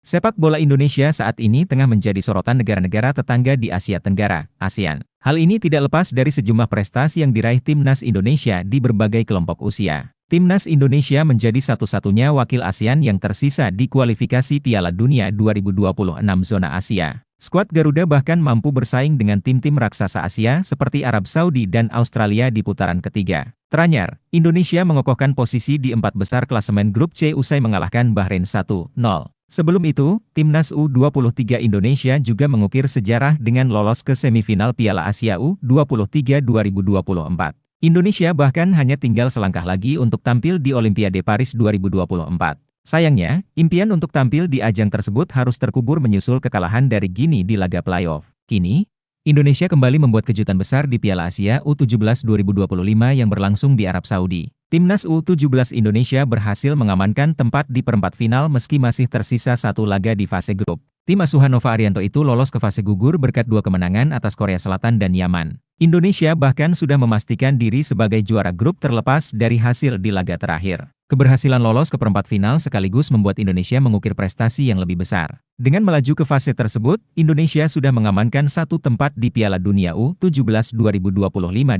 Sepak bola Indonesia saat ini tengah menjadi sorotan negara-negara tetangga di Asia Tenggara, ASEAN. Hal ini tidak lepas dari sejumlah prestasi yang diraih Timnas Indonesia di berbagai kelompok usia. Timnas Indonesia menjadi satu-satunya wakil ASEAN yang tersisa di kualifikasi Piala Dunia 2026 zona Asia. Skuad Garuda bahkan mampu bersaing dengan tim-tim raksasa Asia seperti Arab Saudi dan Australia di putaran ketiga. Teranyar, Indonesia mengokohkan posisi di 4 besar klasemen grup C usai mengalahkan Bahrain 1-0. Sebelum itu, Timnas U23 Indonesia juga mengukir sejarah dengan lolos ke semifinal Piala Asia U23 2024. Indonesia bahkan hanya tinggal selangkah lagi untuk tampil di Olimpiade Paris 2024. Sayangnya, impian untuk tampil di ajang tersebut harus terkubur menyusul kekalahan dari Guinea di laga playoff. Kini, Indonesia kembali membuat kejutan besar di Piala Asia U17 2025 yang berlangsung di Arab Saudi. Timnas U17 Indonesia berhasil mengamankan tempat di perempat final meski masih tersisa satu laga di fase grup. Tim asuhan Nova Arianto itu lolos ke fase gugur berkat 2 kemenangan atas Korea Selatan dan Yaman. Indonesia bahkan sudah memastikan diri sebagai juara grup terlepas dari hasil di laga terakhir. Keberhasilan lolos ke perempat final sekaligus membuat Indonesia mengukir prestasi yang lebih besar. Dengan melaju ke fase tersebut, Indonesia sudah mengamankan satu tempat di Piala Dunia U17 2025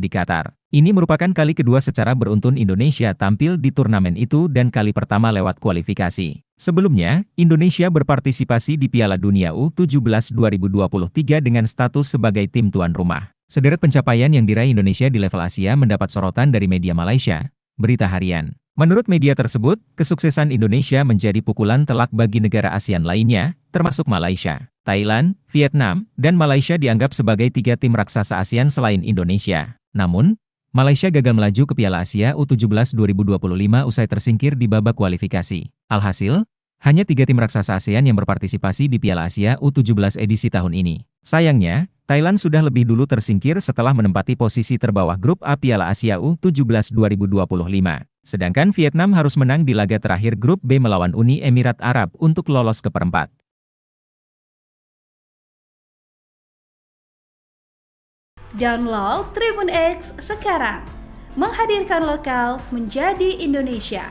di Qatar. Ini merupakan kali kedua secara beruntun Indonesia tampil di turnamen itu dan kali pertama lewat kualifikasi. Sebelumnya, Indonesia berpartisipasi di Piala Dunia U17 2023 dengan status sebagai tim tuan rumah. Sederet pencapaian yang diraih Indonesia di level Asia mendapat sorotan dari media Malaysia. Berita harian. Menurut media tersebut, kesuksesan Indonesia menjadi pukulan telak bagi negara ASEAN lainnya, termasuk Malaysia, Thailand, Vietnam, dan Malaysia dianggap sebagai 3 tim raksasa ASEAN selain Indonesia. Namun, Malaysia gagal melaju ke Piala Asia U17 2025 usai tersingkir di babak kualifikasi. Alhasil, hanya 3 tim raksasa ASEAN yang berpartisipasi di Piala Asia U17 edisi tahun ini. Sayangnya, Thailand sudah lebih dulu tersingkir setelah menempati posisi terbawah grup A Piala Asia U17 2025. Sedangkan Vietnam harus menang di laga terakhir grup B melawan Uni Emirat Arab untuk lolos ke perempat. Download Tribun X sekarang, menghadirkan lokal menjadi Indonesia.